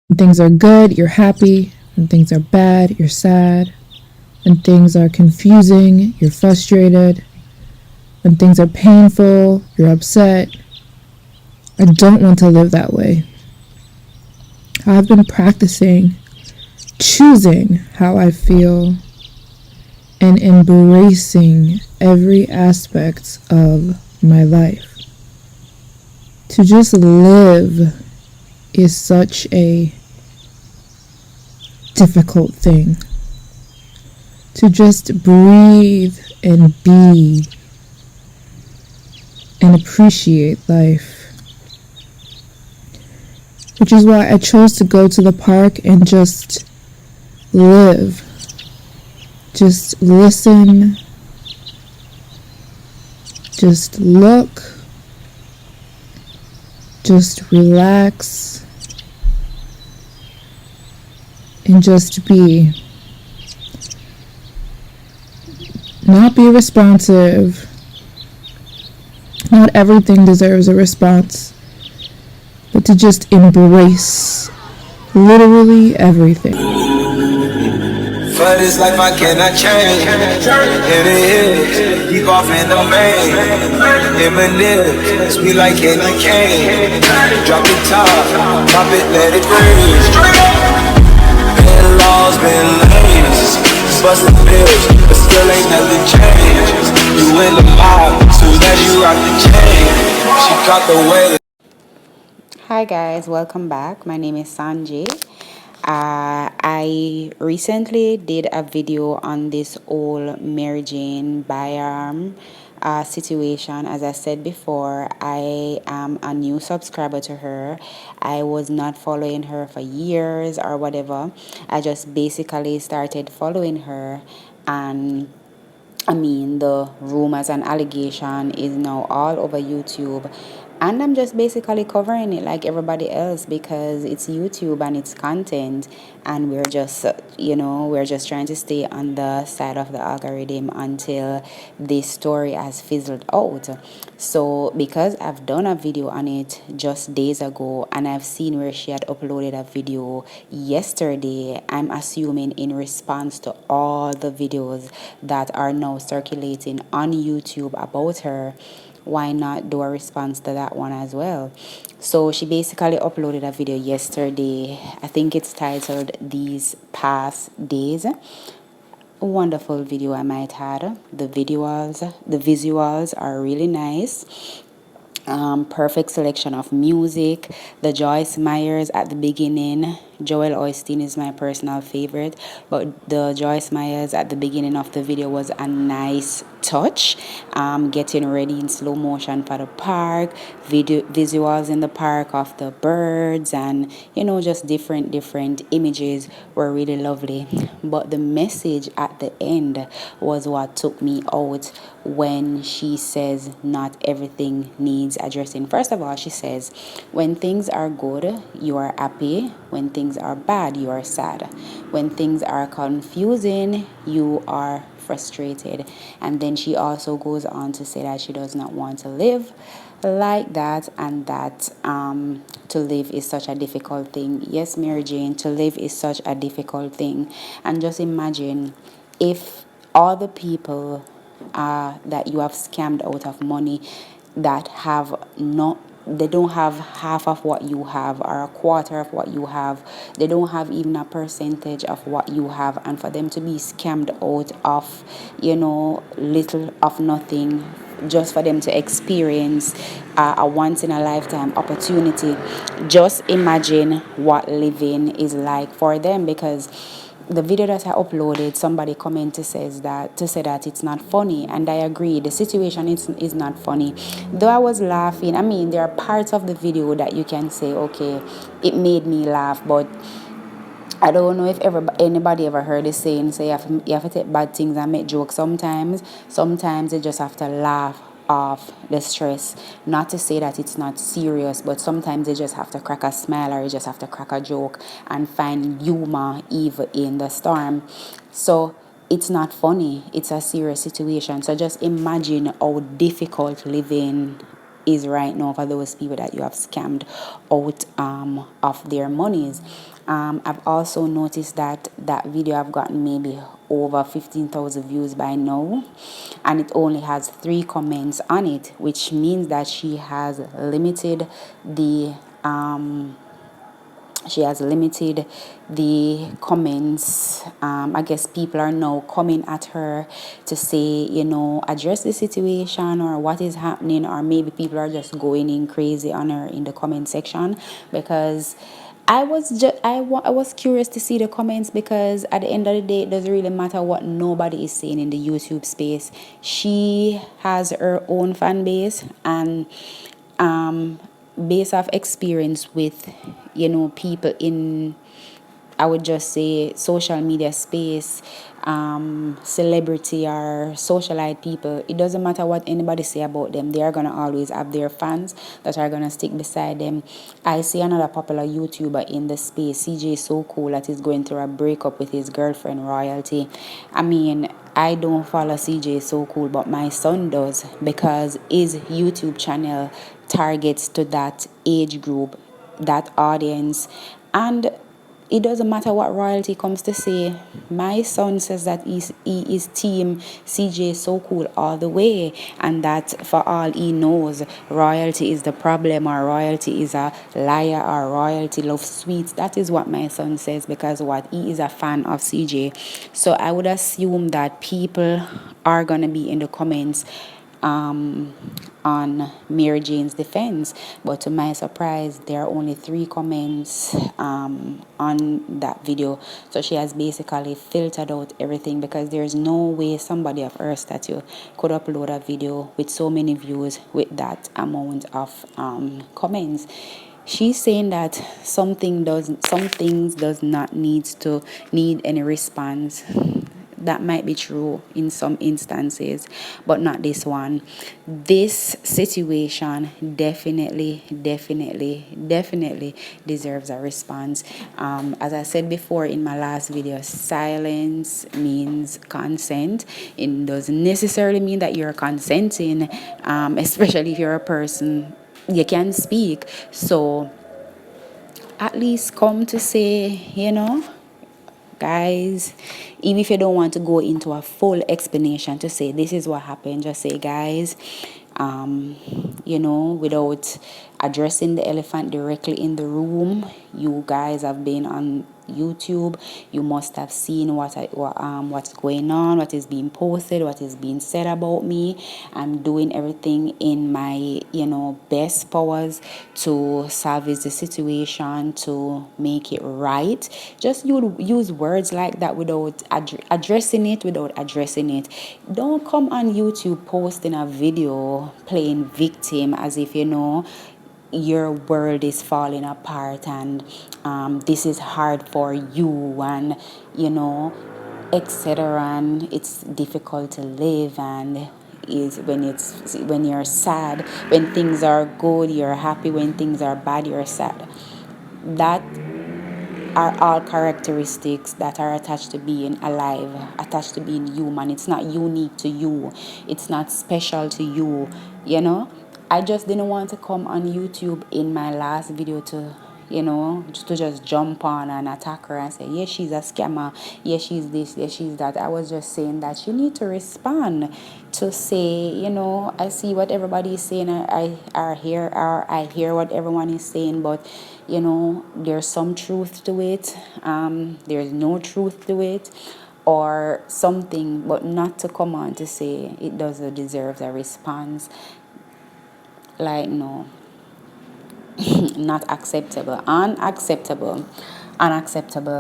When things are good, you're happy. When things are bad, you're sad. When things are confusing, you're frustrated. When things are painful, you're upset. I don't want to live that way. I've been practicing choosing how I feel and embracing every aspect of my life. To just live is such a difficult thing. To just breathe and be and appreciate life. Which is why I chose to go to the park and just live. Just listen. Just look. Just relax. And just be. Not be responsive. Not everything deserves a response. But to just embrace literally everything. For this life I cannot change. It is deep off in the main. Eminem, sweet like candy cane. Drop the top, pop it, let it breathe. Been lost, been lanes, busting bills, but still ain't nothing changed. You in the mob, soon as you rock the chain, she caught the way. Hi guys, welcome back. My name is Sanjay. I recently did a video on this old Maryjane Byarm situation. As I said before, I am a new subscriber to her. I was not following her for years or whatever. I just basically started following her, and the rumors and allegation is now all over YouTube. And I'm just basically covering it like everybody else because it's YouTube and it's content. And we're just, we're just trying to stay on the side of the algorithm until this story has fizzled out. So, because I've done a video on it just days ago and I've seen where she had uploaded a video yesterday, I'm assuming in response to all the videos that are now circulating on YouTube about her, why not do a response to that one as well? So she basically uploaded a video yesterday. I think it's titled These Past Days. A wonderful video, I might add. The visuals are really nice. Perfect selection of music. The Joyce Myers at the beginning. Joel Osteen is my personal favorite, but the Joyce Myers at the beginning of the video was a nice touch. Getting ready in slow motion for the park, visuals in the park of the birds, and just different images were really lovely. But the message at the end was what took me out when she says not everything needs addressing. First of all, she says when things are good, you are happy. When things are bad, you are sad. When things are confusing, you are frustrated. And then she also goes on to say that she does not want to live like that, and that to live is such a difficult thing. Yes, Maryjane, to live is such a difficult thing. And just imagine if all the people that you have scammed out of money that have not, they don't have half of what you have or a quarter of what you have, they don't have even a percentage of what you have, and for them to be scammed out of little of nothing just for them to experience a once in a lifetime opportunity. Just imagine what living is like for them, because the video that I uploaded, somebody commented to say that it's not funny, and I agree. The situation is not funny. Though I was laughing, there are parts of the video that you can say, okay, it made me laugh, but I don't know if anybody ever heard the saying, say you have to take bad things and make jokes sometimes. Sometimes you just have to laugh off the stress. Not to say that it's not serious, but sometimes you just have to crack a smile or you just have to crack a joke and find humor even in the storm. So it's not funny. It's a serious situation. So just imagine how difficult living is right now for those people that you have scammed out of their monies. I've also noticed that that video I've gotten maybe over 15,000 views by now, and it only has 3 comments on it, which means that she has limited the comments. I guess people are now coming at her to say, address the situation or what is happening, or maybe people are just going in crazy on her in the comment section, because I was curious to see the comments, because at the end of the day, it doesn't really matter what nobody is saying in the YouTube space. She has her own fan base, and based off experience with people in, I would just say, social media space, celebrity or socialite people, it doesn't matter what anybody say about them, they are going to always have their fans that are going to stick beside them. I see another popular YouTuber in the space, CJ So Cool, that is going through a breakup with his girlfriend Royalty. I mean, I don't follow CJ So Cool, but my son does, because his YouTube channel targets to that age group, that audience. And it doesn't matter what Royalty comes to say. My son says that he is team CJ So Cool all the way, and that for all he knows, Royalty is the problem, or Royalty is a liar, or Royalty loves sweets. That is what my son says, because what he is a fan of CJ. So I would assume that people are gonna be in the comments on Maryjane's defense, but to my surprise, there are only 3 comments on that video. So she has basically filtered out everything, because there's no way somebody of her stature could upload a video with so many views with that amount of comments. She's saying that some things does not need any response. That might be true in some instances, but not this one. This situation definitely deserves a response. As I said before in my last video, silence means consent. It doesn't necessarily mean that you're consenting, especially if you're a person. You can speak, so at least come to say, guys, even if you don't want to go into a full explanation to say this is what happened, just say, guys, without addressing the elephant directly in the room. You guys have been on YouTube. You must have seen what's going on, what is being posted, what is being said about me. I'm doing everything in my best powers to salvage the situation, to make it right. Just use words like that without addressing it. Don't come on YouTube posting a video playing victim as if your world is falling apart, and this is hard for you, and etc., and it's difficult to live, and is when you're sad, when things are good you're happy, when things are bad you're sad. That are all characteristics that are attached to being alive, attached to being human. It's not unique to you. It's not special to you, I just didn't want to come on YouTube in my last video to just jump on and attack her and say, yes, she's a scammer, yes, she's this, yes, she's that. I was just saying that you need to respond, to say, I see what everybody is saying, I hear what everyone is saying, but there's some truth to it, there's no truth to it, or something, but not to come on to say it doesn't deserve a response. Like, no. Not acceptable. Unacceptable.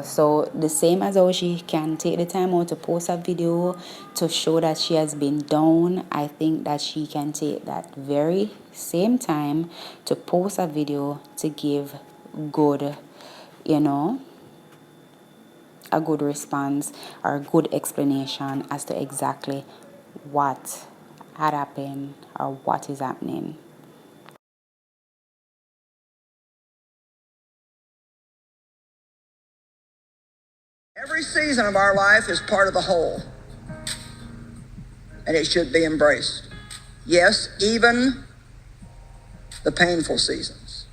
So the same as how she can take the time out to post a video to show that she has been down, I think that she can take that very same time to post a video to give good, a good response or a good explanation as to exactly what had happened or what is happening. Every season of our life is part of the whole, and it should be embraced. Yes, even the painful seasons.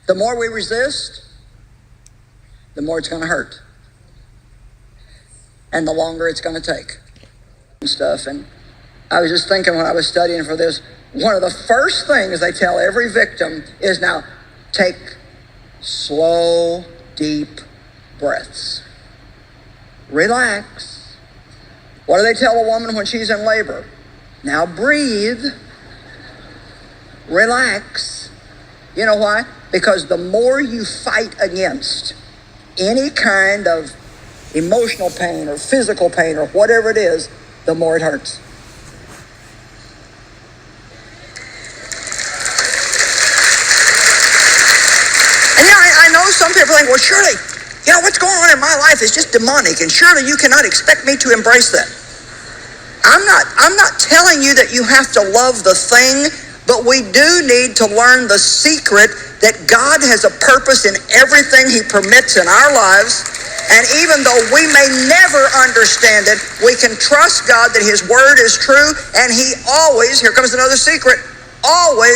The more we resist, the more it's going to hurt. And the longer it's going to take. And I was just thinking when I was studying for this, one of the first things they tell every victim is now take slow, deep breaths. Relax. What do they tell a woman when she's in labor? Now breathe. Relax. You know why? Because the more you fight against any kind of emotional pain or physical pain or whatever it is, the more it hurts. And I know some people think, well, surely, what's going on in my life is just demonic, and surely you cannot expect me to embrace that. I'm not telling you that you have to love the thing, but we do need to learn the secret that God has a purpose in everything He permits in our lives. And even though we may never understand it, we can trust God that His word is true, and He always, here comes another secret, always